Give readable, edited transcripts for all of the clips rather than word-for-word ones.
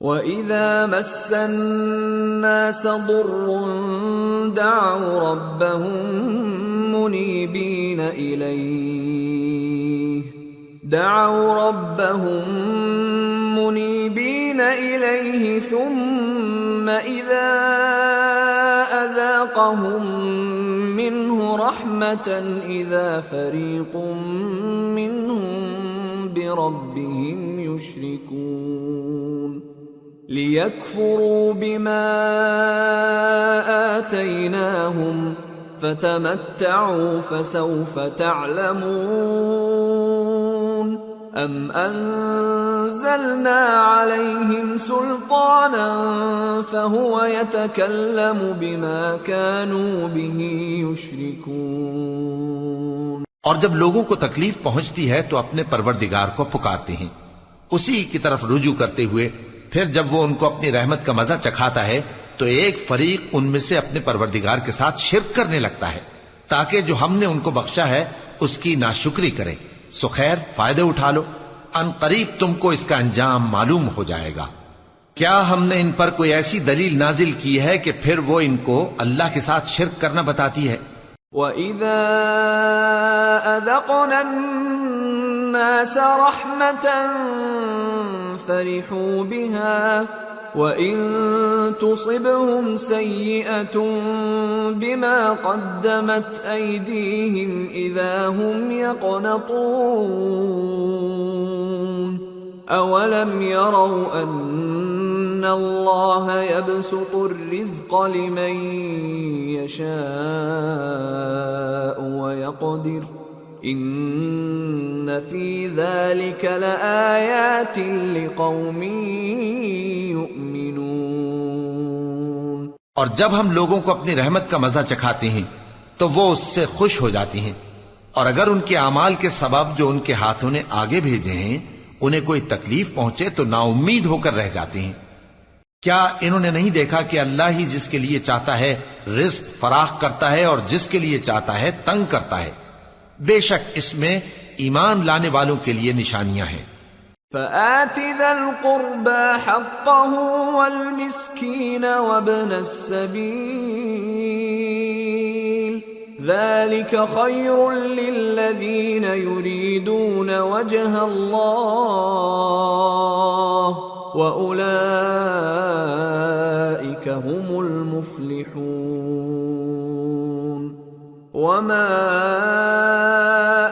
وَإِذَا مَسَّ النَّاسَ ضُرٌّ دَعَوْا رَبَّهُم مُّنِيبِينَ إِلَيْهِ ثُمَّ إِذَا أَذَاقَهُم مِّنْهُ رَحْمَةً إِذَا فَرِيقٌ مِّنْهُم بِرَبِّهِمْ يُشْرِكُونَ لِيَكْفُرُوا بِمَا آتَيْنَاهُمْ فَتَمَتَّعُوا فَسَوْفَ تَعْلَمُونَ أَمْ أَنزَلْنَا عَلَيْهِمْ سُلْطَانًا فَهُوَ يَتَكَلَّمُ بِمَا كَانُوا بِهِ يُشْرِكُونَ۔ اور جب لوگوں کو تکلیف پہنچتی ہے تو اپنے پروردگار کو پکارتے ہیں، اسی کی طرف رجوع کرتے ہوئے، پھر جب وہ ان کو اپنی رحمت کا مزہ چکھاتا ہے تو ایک فریق ان میں سے اپنے پروردگار کے ساتھ شرک کرنے لگتا ہے تاکہ جو ہم نے ان کو بخشا ہے اس کی ناشکری کریں۔ سو خیر، فائدے اٹھا لو، ان قریب تم کو اس کا انجام معلوم ہو جائے گا۔ کیا ہم نے ان پر کوئی ایسی دلیل نازل کی ہے کہ پھر وہ ان کو اللہ کے ساتھ شرک کرنا بتاتی ہے؟ وَإِذَا أَذَقْنَا النَّاسَ رَحْمَةً فَرِحُوا بِهَا وَإِن تُصِبْهُمْ سَيِّئَةٌ بِمَا قَدَّمَتْ أَيْدِيهِمْ إِذَا هُمْ يَقْنَطُونَ أَوَلَمْ يَرَوْا أَنَّ اللَّهَ يَبْسُطُ الرِّزْقَ لِمَن يَشَاءُ وَيَقْدِرُ إِنَّ فِي ذَلِكَ لَآيَاتٍ لِقَوْمٍ يُؤْمِنُونَ۔ اور جب ہم لوگوں کو اپنی رحمت کا مزہ چکھاتے ہیں تو وہ اس سے خوش ہو جاتی ہیں، اور اگر ان کے اعمال کے سبب جو ان کے ہاتھوں نے آگے بھیجے ہیں انہیں کوئی تکلیف پہنچے تو نا امید ہو کر رہ جاتے ہیں۔ کیا انہوں نے نہیں دیکھا کہ اللہ ہی جس کے لیے چاہتا ہے رزق فراخ کرتا ہے اور جس کے لیے چاہتا ہے تنگ کرتا ہے؟ بے شک اس میں ایمان لانے والوں کے لیے نشانیاں ہیں۔ فَآتِ ذَا الْقُرْبَى حَقَّهُ وَالْمِسْكِينَ وَابْنَ السَّبِيلِ ذَلِكَ خَيْرٌ لِّلَّذِينَ يُرِيدُونَ وَجْهَ اللَّهِ وَأُولَئِكَ هُمُ الْمُفْلِحُونَ۔ وَمَا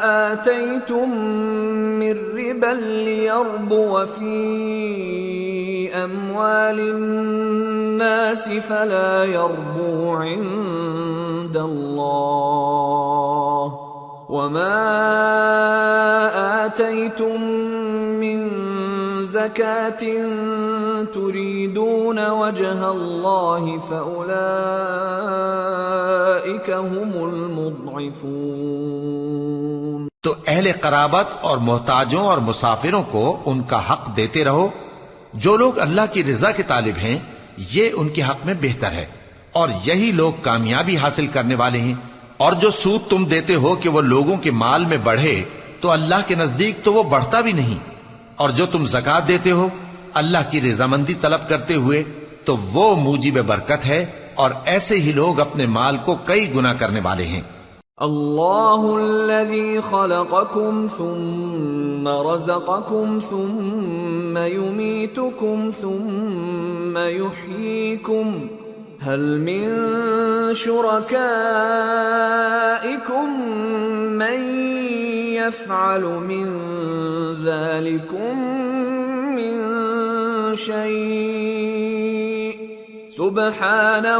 آتَيْتُم مِّن رِّبًا لِّيَرْبُوَ فِي أَمْوَالِ النَّاسِ فَلَا يَرْبُو عِندَ اللَّهِ وَمَا آتَيْتُم مِّن زَكَاةٍ تُرِيدُونَ وَجْهَ اللَّهِ فَأُولَئِكَ هُمُ الْمُضْعِفُونَ۔ تو اہل قرابت اور محتاجوں اور مسافروں کو ان کا حق دیتے رہو۔ جو لوگ اللہ کی رضا کے طالب ہیں یہ ان کے حق میں بہتر ہے، اور یہی لوگ کامیابی حاصل کرنے والے ہیں۔ اور جو سود تم دیتے ہو کہ وہ لوگوں کے مال میں بڑھے تو اللہ کے نزدیک تو وہ بڑھتا بھی نہیں، اور جو تم زکوٰۃ دیتے ہو اللہ کی رضامندی طلب کرتے ہوئے تو وہ موجب برکت ہے، اور ایسے ہی لوگ اپنے مال کو کئی گنا کرنے والے ہیں۔ اللہ الذی خلقکم ثم رزقکم ثم یمیتکم ثم یحییکم هل من شرکائکم من یفعل من ذلکم من شیء سبحانہ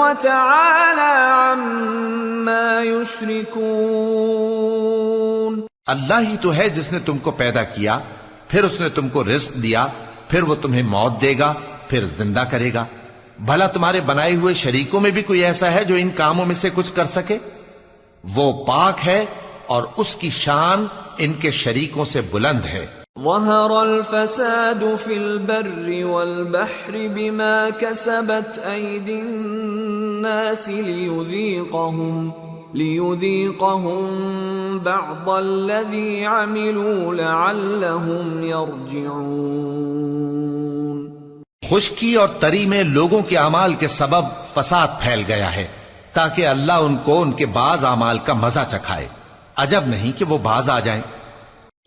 وتعالی عما یشرکون۔ اللہ ہی تو ہے جس نے تم کو پیدا کیا، پھر اس نے تم کو رزق دیا، پھر وہ تمہیں موت دے گا، پھر زندہ کرے گا۔ بھلا تمہارے بنائے ہوئے شریکوں میں بھی کوئی ایسا ہے جو ان کاموں میں سے کچھ کر سکے؟ وہ پاک ہے اور اس کی شان ان کے شریکوں سے بلند ہے۔ ظہر الفساد فی البر والبحر بما کسبت ایدی الناس لیذیقہم بعض الذی عملوا لعلہم یرجعون۔ خشکی اور تری میں لوگوں کے اعمال کے سبب فساد پھیل گیا ہے تاکہ اللہ ان کو ان کے بعض اعمال کا مزہ چکھائے. عجب نہیں کہ وہ باز آ جائیں.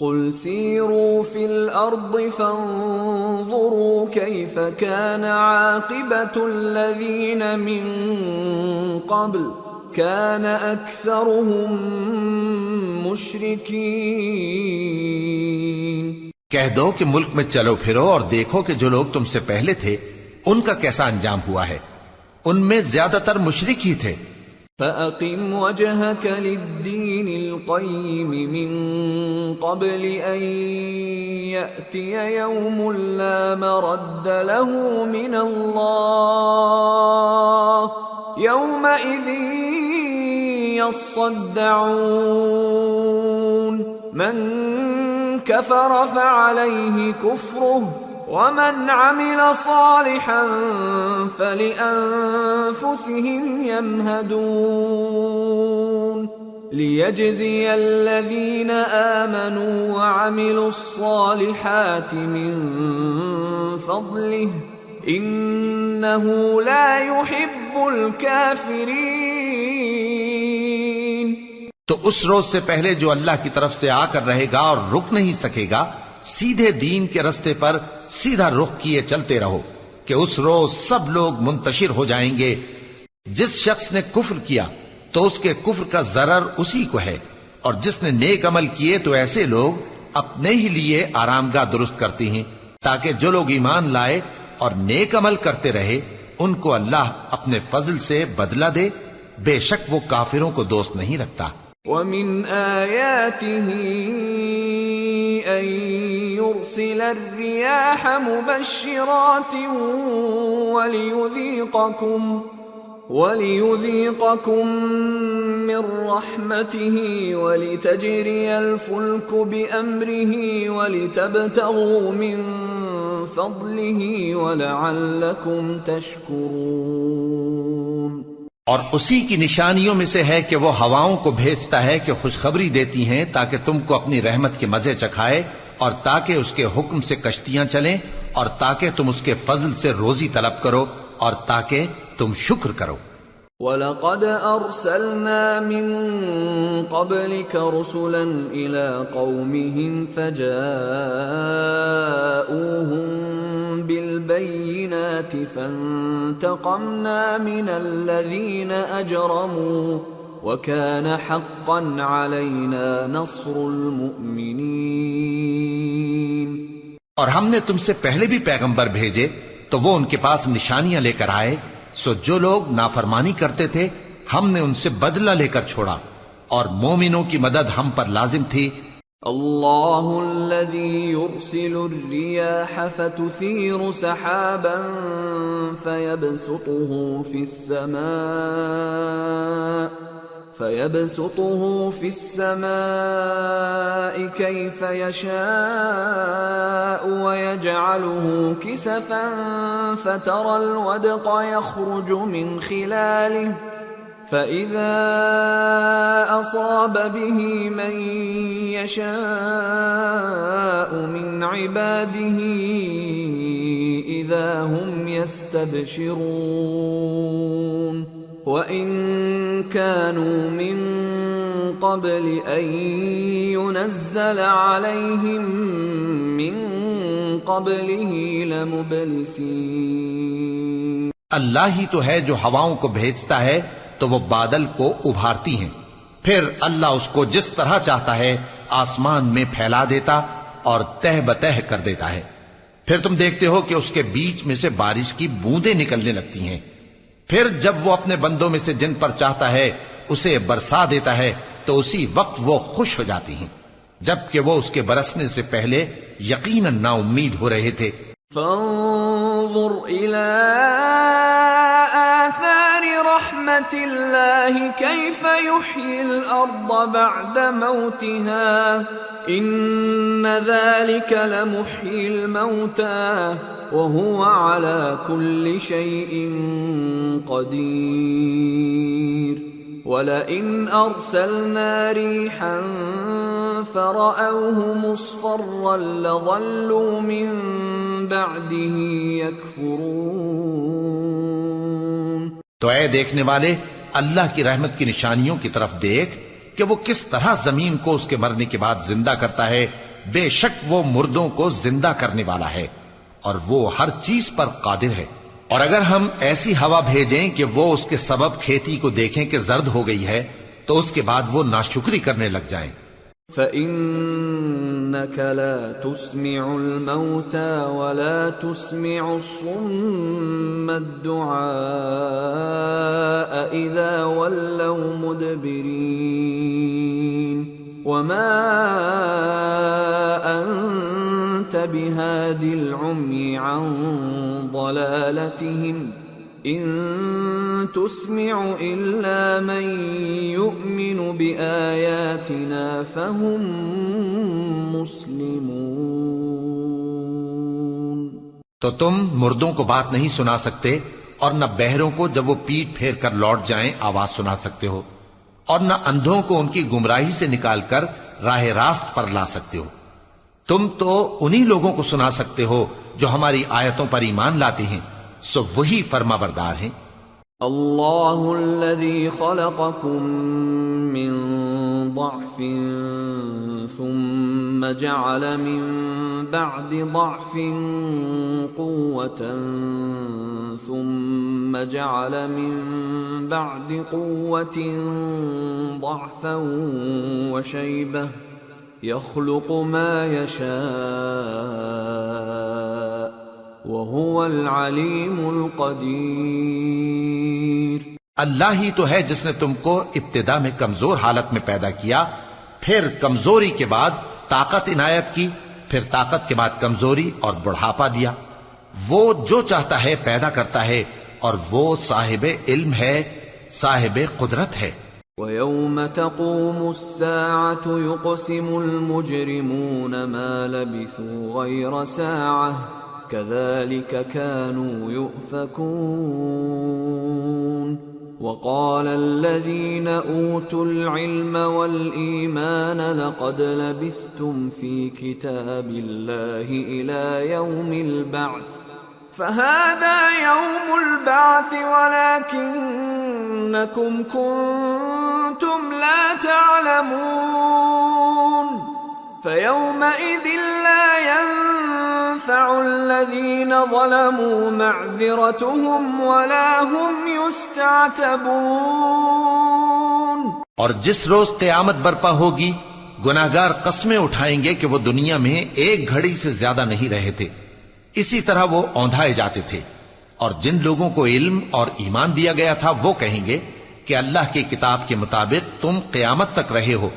قل سیروا فی الارض فانظروا کیف کان عاقبۃ الذین من قبل کان اکثرهم مشرکین. کہہ دو کہ ملک میں چلو پھرو اور دیکھو کہ جو لوگ تم سے پہلے تھے ان کا کیسا انجام ہوا ہے. ان میں زیادہ تر مشرک ہی تھے. فَأَقِمْ وَجْهَكَ لِلدِّينِ الْقَيِّمِ مِنْ قَبْلِ أَنْ يَأْتِيَ يَوْمٌ لَا مَرَدَّ لَهُ مِنَ اللَّهِ يَوْمَئِذٍ يَصَّدَّعُونَ. مَنْ كَفَرَ فَعَلَيْهِ كُفْرُهُ وَمَنْ عَمِلَ صَالِحًا فَلِأَنفُسِهِمْ يَمْهَدُونَ. لِيَجْزِيَ الَّذِينَ آمَنُوا وَعَمِلُوا الصَّالِحَاتِ مِنْ فَضْلِهِ إِنَّهُ لَا يُحِبُّ الْكَافِرِينَ. تو اس روز سے پہلے جو اللہ کی طرف سے آ کر رہے گا اور رک نہیں سکے گا، سیدھے دین کے رستے پر سیدھا رخ کیے چلتے رہو کہ اس روز سب لوگ منتشر ہو جائیں گے. جس شخص نے کفر کیا تو اس کے کفر کا ضرر اسی کو ہے، اور جس نے نیک عمل کیے تو ایسے لوگ اپنے ہی لیے آرامگاہ درست کرتے ہیں تاکہ جو لوگ ایمان لائے اور نیک عمل کرتے رہے ان کو اللہ اپنے فضل سے بدلہ دے. بے شک وہ کافروں کو دوست نہیں رکھتا. وَمِنْ آيَاتِهِ أَن يُرْسِلَ الرِّيَاحَ مُبَشِّرَاتٍ وَلِيُذِيقَكُم مِّن رَّحْمَتِهِ وَلِتَجْرِيَ الْفُلْكُ بِأَمْرِهِ وَلِتَبْتَغُوا مِن فَضْلِهِ وَلَعَلَّكُمْ تَشْكُرُونَ. اور اسی کی نشانیوں میں سے ہے کہ وہ ہواؤں کو بھیجتا ہے کہ خوشخبری دیتی ہیں تاکہ تم کو اپنی رحمت کے مزے چکھائے، اور تاکہ اس کے حکم سے کشتیاں چلیں، اور تاکہ تم اس کے فضل سے روزی طلب کرو، اور تاکہ تم شکر کرو. وَلَقَدْ أَرْسَلْنَا مِن قَبْلِكَ رُسُلًا إِلَىٰ قَوْمِهِمْ فَجَاءُوهُم بِالْبَيِّنَاتِ فَانتَقَمْنَا مِنَ الَّذِينَ أَجْرَمُوا وَكَانَ حَقًّا عَلَيْنَا نَصْرُ الْمُؤْمِنِينَ. اور ہم نے تم سے پہلے بھی پیغمبر بھیجے تو وہ ان کے پاس نشانیاں لے کر آئے، سو جو لوگ نافرمانی کرتے تھے ہم نے ان سے بدلہ لے کر چھوڑا، اور مومنوں کی مدد ہم پر لازم تھی. اللہ الذی یرسل الریاح فتثیر سحابا فيبسطه في السماء كيف يشاء ويجعله كسفا فترى الودق يخرج من خلاله فإذا أصاب به من يشاء من عباده إذا هم يستبشرون. وَإِن كَانُوا مِن قَبْلِ أَن يُنَزَّلَ عَلَيْهِم مِّن قَبْلِهِ لَمُبْلِسِينَ. اللہ ہی تو ہے جو ہواؤں کو بھیجتا ہے تو وہ بادل کو ابھارتی ہیں، پھر اللہ اس کو جس طرح چاہتا ہے آسمان میں پھیلا دیتا اور تہ بتہ کر دیتا ہے. پھر تم دیکھتے ہو کہ اس کے بیچ میں سے بارش کی بوندیں نکلنے لگتی ہیں، پھر جب وہ اپنے بندوں میں سے جن پر چاہتا ہے اسے برسا دیتا ہے تو اسی وقت وہ خوش ہو جاتی ہیں، جبکہ وہ اس کے برسنے سے پہلے یقیناً نا امید ہو رہے تھے. فانظر الى آثار رحمت اللہ کیف یحیی الارض بعد موتها ان ذلك لمحیی الموتى وهو على كل شيء قدير. وَلَئِنْ أَرْسَلْنَا رِيحًا فَرَأَوْهُ مُصْفَرًّا لَظَلُّوا مِنْ بَعْدِهِ يَكْفُرُونَ۔ تو اے دیکھنے والے، اللہ کی رحمت کی نشانیوں کی طرف دیکھ کہ وہ کس طرح زمین کو اس کے مرنے کے بعد زندہ کرتا ہے۔ بے شک وہ مردوں کو زندہ کرنے والا ہے اور وہ ہر چیز پر قادر ہے۔ اور اگر ہم ایسی ہوا بھیجیں کہ وہ اس کے سبب کھیتی کو دیکھیں کہ زرد ہو گئی ہے تو اس کے بعد وہ ناشکری کرنے لگ جائیں۔ فَإِنَّكَ لَا تُسْمِعُ الْمَوْتَى وَلَا تُسْمِعُ الصُّمَّ الدُّعَاءَ إِذَا وَلَّوْا مُدْبِرِينَ وَمَا أَنْتَ بِهَادِ الْعُمْيِ عَنْ ضَلَالَتِهِمْ إِن تُسْمِعُ إِلَّا مَن يُؤْمِنُ بِآيَاتِنَا فَهُمْ مُسْلِمُونَ۔ تو تم مردوں کو بات نہیں سنا سکتے اور نہ بہروں کو جب وہ پیٹ پھیر کر لوٹ جائیں آواز سنا سکتے ہو، اور نہ اندھوں کو ان کی گمراہی سے نکال کر راہ راست پر لا سکتے ہو۔ تم تو انہی لوگوں کو سنا سکتے ہو جو ہماری آیتوں پر ایمان لاتے ہیں، سو وہی فرما بردار ہیں۔ اللہ الذی خلقکم من ضعف ثم جعل من بعد ضعف قوة ثم جعل من بعد قوة ضعفا وشیبة يخلق ما يشاء وهو العلیم القدیر۔ اللہ ہی تو ہے جس نے تم کو ابتدا میں کمزور حالت میں پیدا کیا، پھر کمزوری کے بعد طاقت عنایت کی، پھر طاقت کے بعد کمزوری اور بڑھاپا دیا۔ وہ جو چاہتا ہے پیدا کرتا ہے اور وہ صاحب علم ہے، صاحب قدرت ہے۔ وَيَوْمَ تَقُومُ السَّاعَةُ يُقْسِمُ الْمُجْرِمُونَ مَا لَبِثُوا غَيْرَ سَاعَةٍ كَذَلِكَ كَانُوا يُؤْفَكُونَ۔ وَقَالَ الَّذِينَ أُوتُوا الْعِلْمَ وَالْإِيمَانَ لَقَدْ لَبِثْتُمْ فِي كِتَابِ اللَّهِ إِلَى يَوْمِ الْبَعْثِ فَهَذَا يَوْمُ الْبَعْثِ وَلَكِنَّكُمْ كُنتُمْ لَا تَعْلَمُونَ فَيَوْمَئِذٍ لَا يَنفَعُ الَّذِينَ ظَلَمُوا مَعْذِرَتُهُمْ وَلَا هُمْ يُسْتَعْتَبُونَ۔ اور جس روز قیامت برپا ہوگی، گناہگار قسمیں اٹھائیں گے کہ وہ دنیا میں ایک گھڑی سے زیادہ نہیں رہے تھے، اسی طرح وہ اوندھائے جاتے تھے۔ اور جن لوگوں کو علم اور ایمان دیا گیا تھا وہ کہیں گے کہ اللہ کی کتاب کے مطابق تم قیامت تک رہے ہو،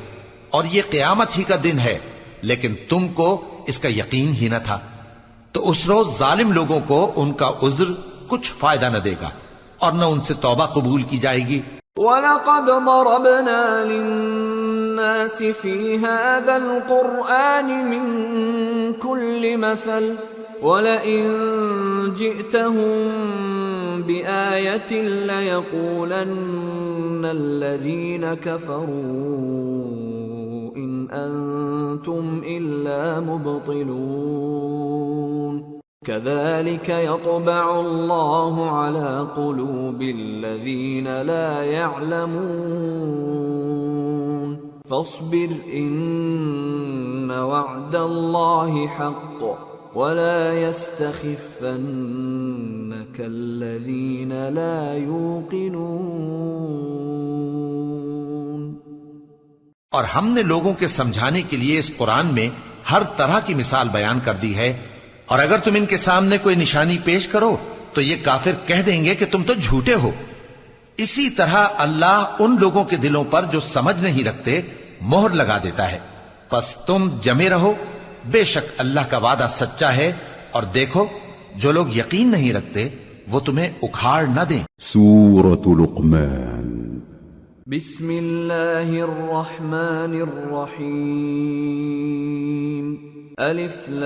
اور یہ قیامت ہی کا دن ہے، لیکن تم کو اس کا یقین ہی نہ تھا۔ تو اس روز ظالم لوگوں کو ان کا عذر کچھ فائدہ نہ دے گا اور نہ ان سے توبہ قبول کی جائے گی۔ وَلَقَدْ ضَرَبْنَا لِلنَّاسِ فِي هَذَا الْقُرْآنِ مِنْ كُلِّ مَثَلٍ وَلَئِن جِئْتَهُمْ بِآيَةٍ لَيَقُولَنَّ الَّذِينَ كَفَرُوا إِنْ أَنْتُمْ إِلَّا مُبْطِلُونَ كَذَلِكَ يَطْبَعُ اللَّهُ عَلَى قُلُوبِ الَّذِينَ لَا يَعْلَمُونَ فَاصْبِرْ إِنَّ وَعْدَ اللَّهِ حَقٌّ وَلَا يَسْتَخِفَّنَّكَ الَّذِينَ لَا يُوقِنُونَ۔ اور ہم نے لوگوں کے سمجھانے کے لیے اس قرآن میں ہر طرح کی مثال بیان کر دی ہے، اور اگر تم ان کے سامنے کوئی نشانی پیش کرو تو یہ کافر کہہ دیں گے کہ تم تو جھوٹے ہو۔ اسی طرح اللہ ان لوگوں کے دلوں پر جو سمجھ نہیں رکھتے مہر لگا دیتا ہے۔ پس تم جمے رہو، بے شک اللہ کا وعدہ سچا ہے، اور دیکھو جو لوگ یقین نہیں رکھتے وہ تمہیں اکھاڑ نہ دیں۔ سورة لقمان۔ بسم اللہ الرحمن الرحیم۔ الف لام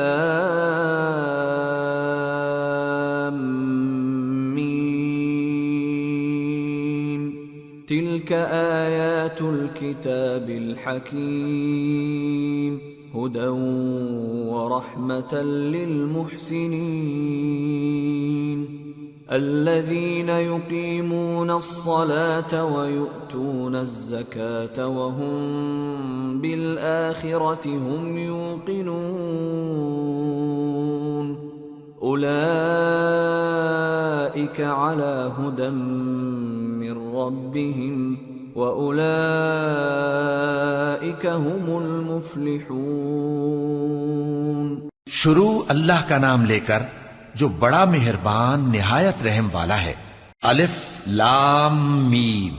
میم۔ تلك آیات الكتاب الحکیم هدى ورحمة للمحسنین الذين يقيمون الصلاة ويؤتون الزكاة وهم بالآخرة هم يوقنون أولئك على هدى من ربهم وأولئك هم المفلحون۔ شروع اللہ کا نام لے کر جو بڑا مہربان نہایت رحم والا ہے۔ الف لام میم،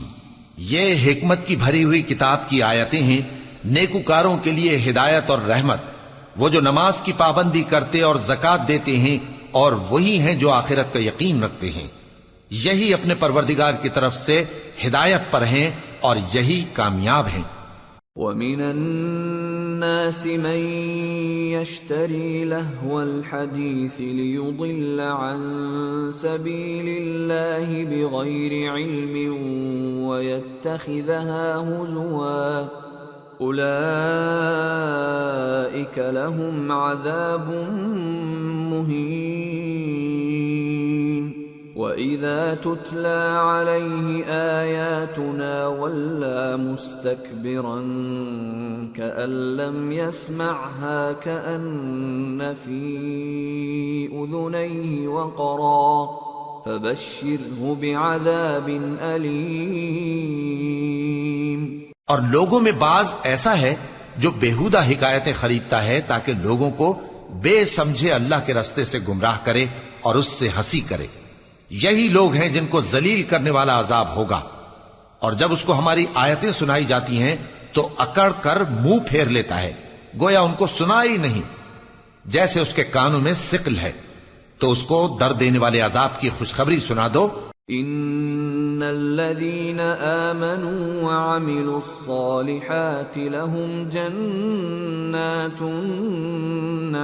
یہ حکمت کی بھری ہوئی کتاب کی آیتیں ہیں، نیکوکاروں کے لیے ہدایت اور رحمت، وہ جو نماز کی پابندی کرتے اور زکوٰۃ دیتے ہیں، اور وہی ہیں جو آخرت کا یقین رکھتے ہیں، یہی اپنے پروردگار کی طرف سے ہدایت پر ہیں اور یہی کامیاب ہیں۔ وَمِنَ النَّاسِ مَن يَشْتَرِي لَهْوَ الْحَدِيثِ لِيُضِلَّ عَن سَبِيلِ اللَّهِ بِغَيْرِ عِلْمٍ وَيَتَّخِذَهَا هُزُوًا أُولَئِكَ لَهُمْ عَذَابٌ مُهِينٌ وَإِذَا تُتْلَى عَلَيْهِ آيَاتُنَا وَلَّى مُسْتَكْبِرًا كَأَن لَّمْ يَسْمَعْهَا كَأَنَّ فِي أُذُنَيْهِ وَقْرًا فَبَشِّرْهُ بِعَذَابٍ أَلِيمٍ۔ اور لوگوں میں بعض ایسا ہے جو بیہودہ حکایتیں خریدتا ہے تاکہ لوگوں کو بے سمجھے اللہ کے راستے سے گمراہ کرے اور اس سے ہنسی کرے، یہی لوگ ہیں جن کو ذلیل کرنے والا عذاب ہوگا۔ اور جب اس کو ہماری آیتیں سنائی جاتی ہیں تو اکڑ کر منہ پھیر لیتا ہے، گویا ان کو سنا ہی نہیں، جیسے اس کے کانوں میں ثقل ہے۔ تو اس کو درد دینے والے عذاب کی خوشخبری سنا دو۔ ان الذين آمنوا وعملوا الصالحات لهم جنات النعيم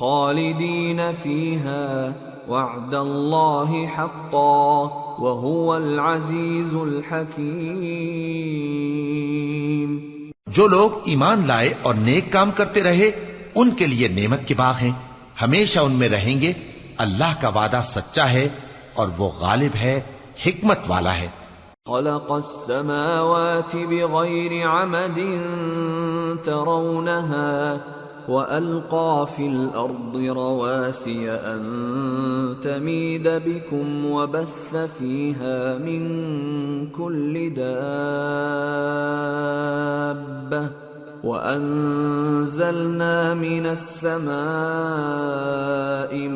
خالدين فيها وعد الله حقا وهو العزيز الحكيم۔ جو لوگ ایمان لائے اور نیک کام کرتے رہے ان کے لیے نعمت کے باغ ہیں، ہمیشہ ان میں رہیں گے۔ اللہ کا وعدہ سچا ہے اور وہ غالب ہے، حکمت والا ہے۔ خلق السماوات بغير عمد ترونها وألقى في الأرض رواسي أن تميد بكم وبث فيها من كل دابة وَأَنزَلْنَا مِنَ السَّمَاءِ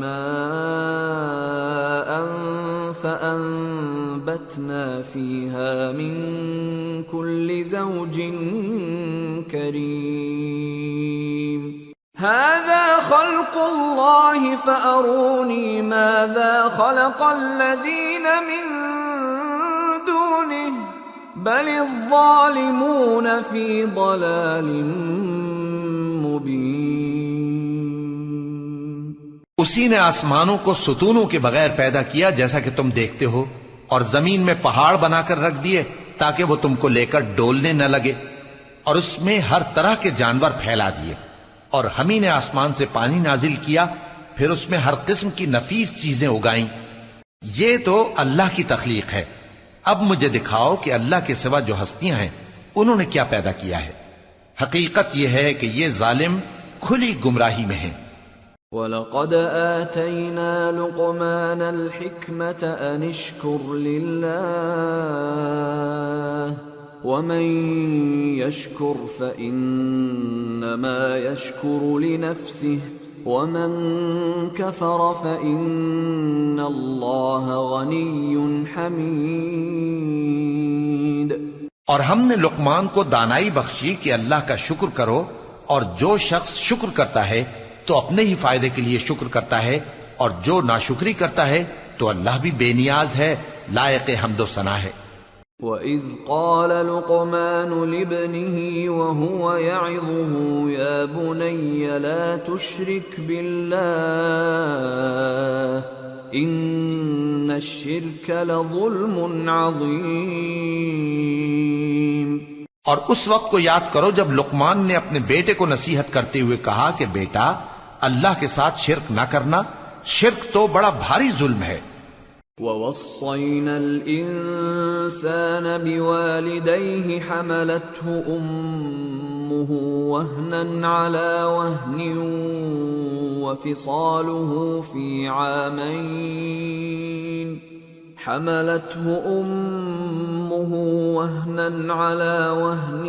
مَاءً فَأَنبَتْنَا فِيهَا مِن كُلِّ زَوْجٍ كَرِيمٍ هَذَا خَلْقُ اللَّهِ فَأَرُونِي مَاذَا خَلَقَ الَّذِينَ مِن دُونِهِ بل الظالمون فی ضلال مبین۔ اسی نے آسمانوں کو ستونوں کے بغیر پیدا کیا جیسا کہ تم دیکھتے ہو، اور زمین میں پہاڑ بنا کر رکھ دیے تاکہ وہ تم کو لے کر ڈولنے نہ لگے، اور اس میں ہر طرح کے جانور پھیلا دیے، اور ہم ہی نے آسمان سے پانی نازل کیا، پھر اس میں ہر قسم کی نفیس چیزیں اگائیں۔ یہ تو اللہ کی تخلیق ہے۔ اب مجھے دکھاؤ کہ اللہ کے سوا جو ہستیاں ہیں انہوں نے کیا پیدا کیا ہے۔ حقیقت یہ ہے کہ یہ ظالم کھلی گمراہی میں ہیں۔ وَلَقَدْ آتَيْنَا لُقْمَانَ الْحِكْمَةَ أَنِ اشْكُرْ لِلَّهِ وَمَن يَشْكُرْ فَإِنَّمَا يَشْكُرُ لِنَفْسِهِ وَمَن كَفَرَ فَإِنَّ اللَّهَ غَنِيٌّ حَمِيدٌ۔ اور ہم نے لقمان کو دانائی بخشی کہ اللہ کا شکر کرو، اور جو شخص شکر کرتا ہے تو اپنے ہی فائدے کے لیے شکر کرتا ہے، اور جو ناشکری کرتا ہے تو اللہ بھی بے نیاز ہے، لائق حمد و ثنا ہے۔ وَإِذْ قَالَ لُقْمَانُ لِابْنِهِ وَهُوَ يَعِظُهُ يَا بُنَيَّ لَا تُشْرِكْ بِاللَّهِ إِنَّ الشرك لظلم عظيم. اور اس وقت کو یاد کرو جب لقمان نے اپنے بیٹے کو نصیحت کرتے ہوئے کہا کہ بیٹا اللہ کے ساتھ شرک نہ کرنا، شرک تو بڑا بھاری ظلم ہے. وَوَصَّيْنَا الْإِنسَانَ بِوَالِدَيْهِ حَمَلَتْهُ أُمُّهُ وَهْنًا عَلَى وَهْنٍ وَفِصَالُهُ فِي عَامَيْنِ حَمَلَتْهُ أُمُّهُ وَهْنًا عَلَى وَهْنٍ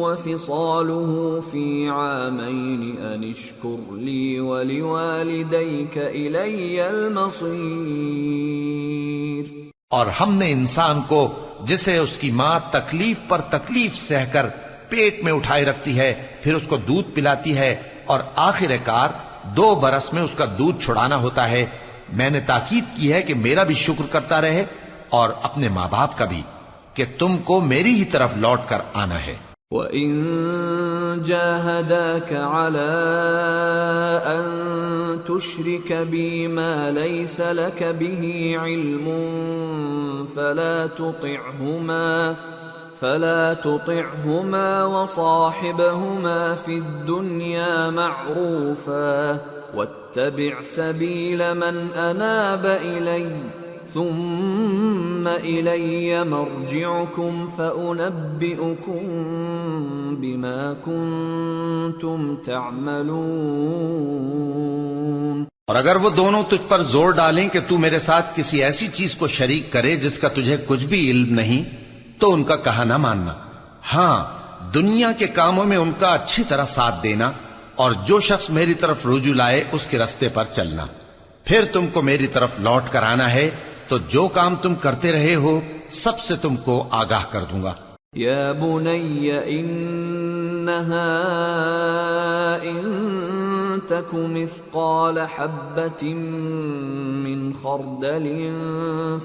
وَفِصَالُهُ فِي عَامَيْنِ أَنِ اشْكُرْ لِي وَلِوَالِدَيْكَ إِلَيَّ الْمَصِيرُ. اور ہم نے انسان کو جسے اس کی ماں تکلیف پر تکلیف سہ کر پیٹ میں اٹھائے رکھتی ہے، پھر اس کو دودھ پلاتی ہے اور آخر کار 2 برس میں اس کا دودھ چھڑانا ہوتا ہے، میں نے تاکید کی ہے کہ میرا بھی شکر کرتا رہے اور اپنے ماں باپ کا بھی، کہ تم کو میری ہی طرف لوٹ کر آنا ہے. وَإِن جَاهَدَاكَ عَلَىٰ أَن تُشْرِكَ بِي مَا لَيْسَ لَكَ بِهِ عِلْمٌ فَلَا تُطِعْهُمَا وَصَاحِبْهُمَا فِي الدُّنْيَا مَعْرُوفًا وَاتَّبِعْ سَبِيلَ مَنْ أَنَابَ إِلَيَّ ثُمَّ إِلَيَّ مَرْجِعُكُمْ فَأُنَبِّئُكُمْ بِمَا كُنْتُمْ تَعْمَلُونَ. اور اگر وہ دونوں تجھ پر زور ڈالیں کہ تو میرے ساتھ کسی ایسی چیز کو شریک کرے جس کا تجھے کچھ بھی علم نہیں، تو ان کا کہا نہ ماننا. ہاں، دنیا کے کاموں میں ان کا اچھی طرح ساتھ دینا، اور جو شخص میری طرف رجوع لائے اس کے رستے پر چلنا. پھر تم کو میری طرف لوٹ کر آنا ہے، تو جو کام تم کرتے رہے ہو سب سے تم کو آگاہ کر دوں گا. یا بنی انہا ان تک مثقال حبة من خردل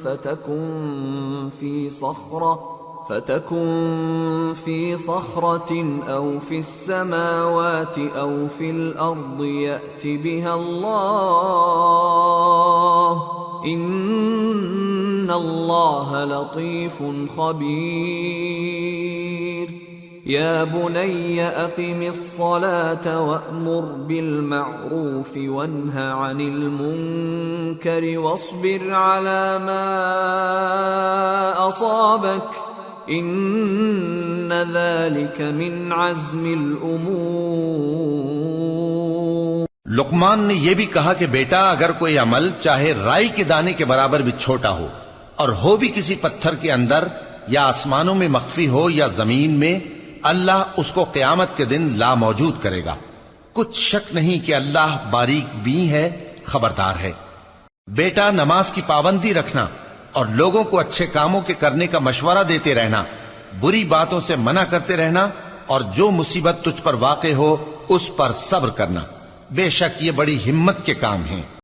فتكن في صخرة أو في السماوات أو في الأرض يأت بها الله إن الله لطيف خبير. يا بني أقم الصلاة وأمر بالمعروف وانه عن المنكر واصبر على ما أصابك إن ذلك من عزم الأمور. لقمان نے یہ بھی کہا کہ بیٹا اگر کوئی عمل چاہے رائی کے دانے کے برابر بھی چھوٹا ہو اور ہو بھی کسی پتھر کے اندر یا آسمانوں میں مخفی ہو یا زمین میں، اللہ اس کو قیامت کے دن لا موجود کرے گا. کچھ شک نہیں کہ اللہ باریک بین ہے، خبردار ہے. بیٹا نماز کی پابندی رکھنا اور لوگوں کو اچھے کاموں کے کرنے کا مشورہ دیتے رہنا، بری باتوں سے منع کرتے رہنا، اور جو مصیبت تجھ پر واقع ہو اس پر صبر کرنا. بے شک یہ بڑی ہمت کے کام ہیں.